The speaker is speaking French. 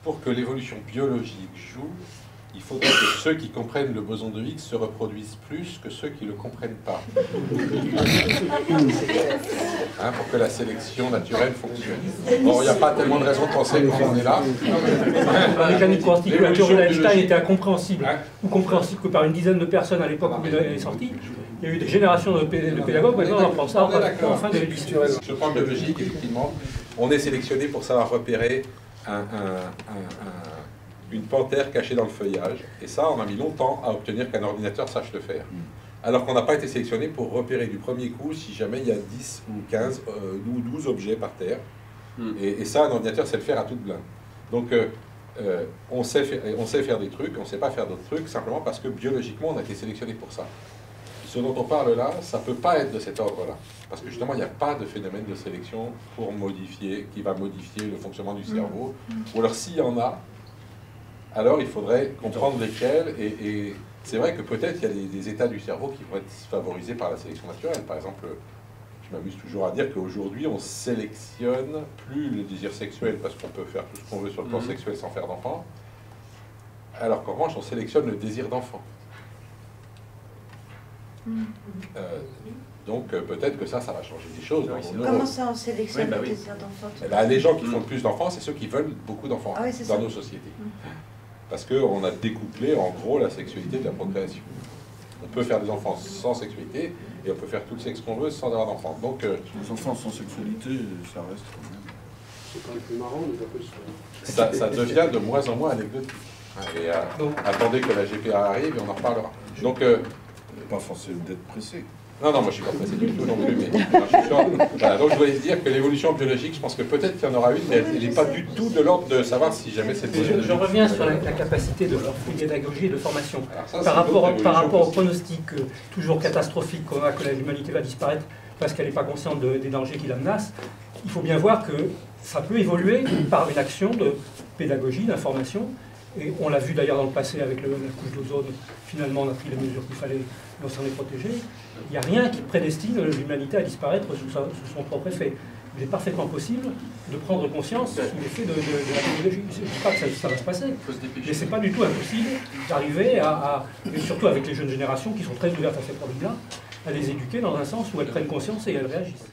pour que l'évolution biologique joue, il faudrait que ceux qui comprennent le boson de Higgs se reproduisent plus que ceux qui ne le comprennent pas. Hein, pour que la sélection naturelle fonctionne. Bon, il n'y a pas tellement de raison de penser qu'on en est là. La mécanique quantique, la théorie d'Einstein était incompréhensible, ou compréhensible que par une dizaine de personnes à l'époque où elle est sortie. Il y a eu des générations de pédagogues, maintenant on apprend ça en fin de l'histoire. Sur le plan biologique, effectivement, on est sélectionné pour savoir repérer une panthère cachée dans le feuillage. Et ça, on a mis longtemps à obtenir qu'un ordinateur sache le faire. Alors qu'on n'a pas été sélectionné pour repérer du premier coup si jamais il y a 10 ou 15 ou 12 objets par terre. Et ça, un ordinateur sait le faire à toute blinde. Donc, on sait faire des trucs, on ne sait pas faire d'autres trucs, simplement parce que biologiquement, on a été sélectionné pour ça. Ce dont on parle là, ça ne peut pas être de cet ordre-là. Parce que justement, il n'y a pas de phénomène de sélection qui va modifier le fonctionnement du cerveau. Ou alors, s'il y en a, alors il faudrait comprendre lesquels. Et c'est vrai que peut-être il y a des états du cerveau qui vont être favorisés par la sélection naturelle. Par exemple, je m'amuse toujours à dire qu'aujourd'hui, on sélectionne plus le désir sexuel parce qu'on peut faire tout ce qu'on veut sur le plan sexuel sans faire d'enfant. Alors qu'en revanche, on sélectionne le désir d'enfant. Donc peut-être que ça va changer des choses. Comment ça on sélectionne le désir d'enfant? Les gens qui font le plus d'enfants, c'est ceux qui veulent beaucoup d'enfants dans nos sociétés. Parce qu'on a découplé en gros la sexualité de la procréation. On peut faire des enfants sans sexualité et on peut faire tout le sexe qu'on veut sans avoir d'enfants. Donc les enfants sans sexualité, ça reste quand même. C'est quand même plus marrant, mais pas plus. Ça devient de moins en moins anecdotique. Et attendez que la GPA arrive et on en reparlera. Donc pas forcément d'être pressé. Non, moi je suis pas pressé du tout non plus, mais voilà, donc je voulais dire que l'évolution biologique, je pense que peut-être qu'il y en aura une, mais elle n'est pas du tout de l'ordre de savoir si jamais c'est possible. Je reviens sur la capacité de pédagogie et de formation. Par rapport au pronostic toujours catastrophique qu'on a que l'humanité va disparaître parce qu'elle n'est pas consciente des dangers qui la menacent, il faut bien voir que ça peut évoluer par une action de pédagogie, d'information. Et on l'a vu d'ailleurs dans le passé avec la couche d'ozone, finalement on a pris les mesures qu'il fallait, et on s'en est protégé. Il n'y a rien qui prédestine l'humanité à disparaître sous son propre effet. Il est parfaitement possible de prendre conscience sous l'effet de la technologie. Je ne dis pas que ça va se passer, mais ce n'est pas du tout impossible d'arriver et surtout avec les jeunes générations qui sont très ouvertes à ces problèmes-là, à les éduquer dans un sens où elles prennent conscience et elles réagissent.